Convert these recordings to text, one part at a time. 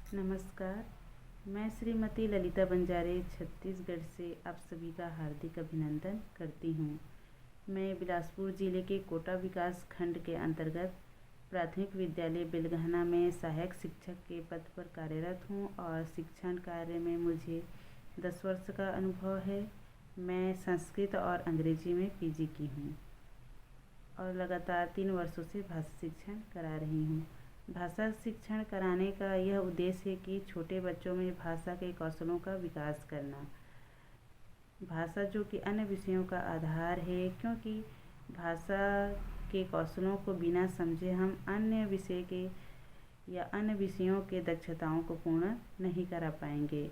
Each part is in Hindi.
नमस्कार। मैं श्रीमती ललिता बंजारे छत्तीसगढ़ से आप सभी का हार्दिक अभिनंदन करती हूँ। मैं बिलासपुर ज़िले के कोटा विकास खंड के अंतर्गत प्राथमिक विद्यालय बेलगहना में सहायक शिक्षक के पद पर कार्यरत हूँ और शिक्षण कार्य में मुझे 10 वर्ष का अनुभव है। मैं संस्कृत और अंग्रेजी में पीजी की हूँ और लगातार 3 वर्षों से भाषा शिक्षण करा रही हूँ। भाषा शिक्षण कराने का यह उद्देश्य है कि छोटे बच्चों में भाषा के कौशलों का विकास करना। भाषा जो कि अन्य विषयों का आधार है, क्योंकि भाषा के कौशलों को बिना समझे हम अन्य विषय के या अन्य विषयों के दक्षताओं को पूर्ण नहीं करा पाएंगे।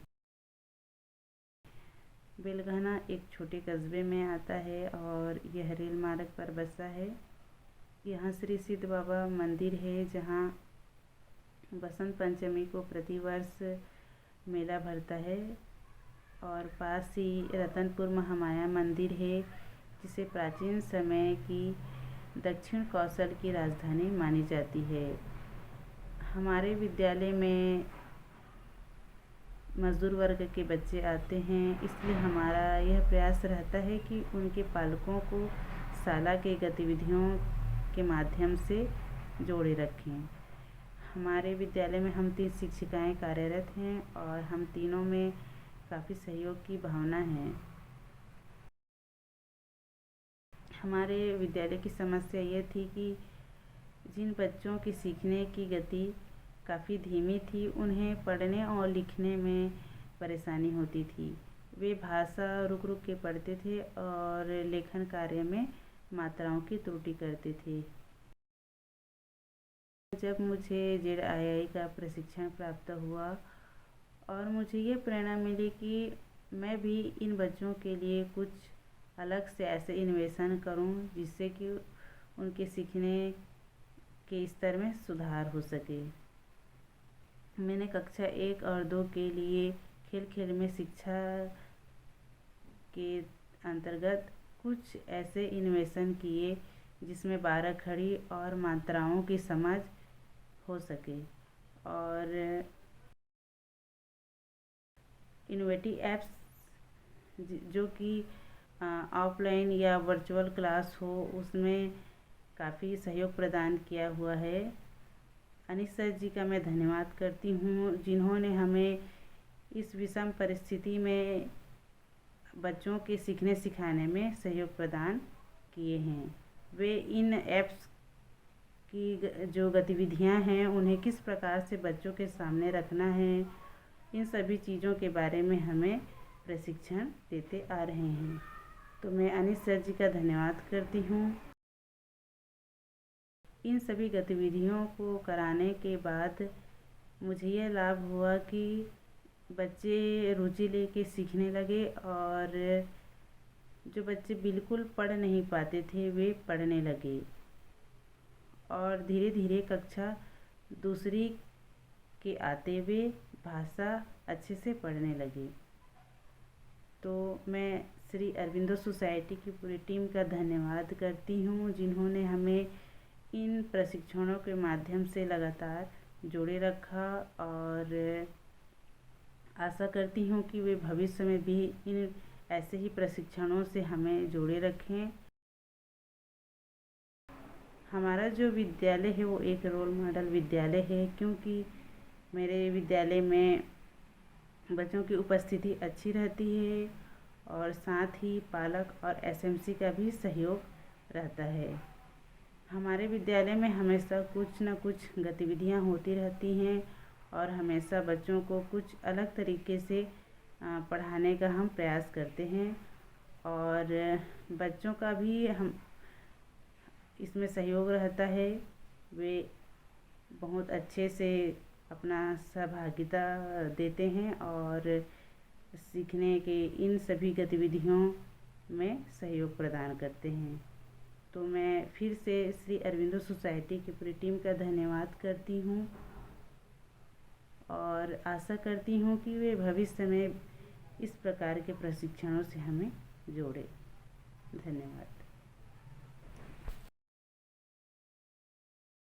बेलगहना एक छोटे कस्बे में आता है और यह रेल मार्ग पर बसा है। यहाँ श्री सिद्ध बाबा मंदिर है, जहाँ बसंत पंचमी को प्रतिवर्ष मेला भरता है और पास ही रतनपुर महामाया मंदिर है, जिसे प्राचीन समय की दक्षिण कौशल की राजधानी मानी जाती है। हमारे विद्यालय में मजदूर वर्ग के बच्चे आते हैं, इसलिए हमारा यह प्रयास रहता है कि उनके पालकों को शाला के गतिविधियों के माध्यम से जोड़े रखें। हमारे विद्यालय में हम 3 शिक्षिकाएं कार्यरत हैं और हम तीनों में काफ़ी सहयोग की भावना है। हमारे विद्यालय की समस्या ये थी कि जिन बच्चों की सीखने की गति काफ़ी धीमी थी, उन्हें पढ़ने और लिखने में परेशानी होती थी। वे भाषा रुक रुक के पढ़ते थे और लेखन कार्य में मात्राओं की त्रुटि करते थे। जब मुझे ZII का प्रशिक्षण प्राप्त हुआ और मुझे ये प्रेरणा मिली कि मैं भी इन बच्चों के लिए कुछ अलग से ऐसे इन्वेशन करूं, जिससे कि उनके सीखने के स्तर में सुधार हो सके। मैंने कक्षा 1 और 2 के लिए खेल खेल में शिक्षा के अंतर्गत कुछ ऐसे इन्वेशन किए जिसमें 12 खड़ी और मात्राओं की समझ हो सके और इनोवेटिव ऐप्स जो कि ऑफलाइन या वर्चुअल क्लास हो, उसमें काफ़ी सहयोग प्रदान किया हुआ है। अनिश सर जी का मैं धन्यवाद करती हूँ, जिन्होंने हमें इस विषम परिस्थिति में बच्चों के सीखने सिखाने में सहयोग प्रदान किए हैं। वे इन ऐप्स की जो गतिविधियां हैं, उन्हें किस प्रकार से बच्चों के सामने रखना है, इन सभी चीज़ों के बारे में हमें प्रशिक्षण देते आ रहे हैं। तो मैं अनिश सर जी का धन्यवाद करती हूँ। इन सभी गतिविधियों को कराने के बाद मुझे यह लाभ हुआ कि बच्चे रुचि लेके सीखने लगे और जो बच्चे बिल्कुल पढ़ नहीं पाते थे, वे पढ़ने लगे और धीरे धीरे कक्षा दूसरी के आते हुए भाषा अच्छे से पढ़ने लगे। तो मैं श्री अरविंदो सोसाइटी की पूरी टीम का धन्यवाद करती हूँ, जिन्होंने हमें इन प्रशिक्षणों के माध्यम से लगातार जोड़े रखा और आशा करती हूँ कि वे भविष्य में भी इन ऐसे ही प्रशिक्षणों से हमें जोड़े रखें। हमारा जो विद्यालय है वो एक रोल मॉडल विद्यालय है, क्योंकि मेरे विद्यालय में बच्चों की उपस्थिति अच्छी रहती है और साथ ही पालक और SMC का भी सहयोग रहता है। हमारे विद्यालय में हमेशा कुछ न कुछ गतिविधियां होती रहती हैं और हमेशा बच्चों को कुछ अलग तरीके से पढ़ाने का हम प्रयास करते हैं और बच्चों का भी हम इसमें सहयोग रहता है। वे बहुत अच्छे से अपना सहभागिता देते हैं और सीखने के इन सभी गतिविधियों में सहयोग प्रदान करते हैं। तो मैं फिर से श्री अरविंदो सोसाइटी की पूरी टीम का धन्यवाद करती हूँ और आशा करती हूँ कि वे भविष्य में इस प्रकार के प्रशिक्षणों से हमें जोड़े। धन्यवाद।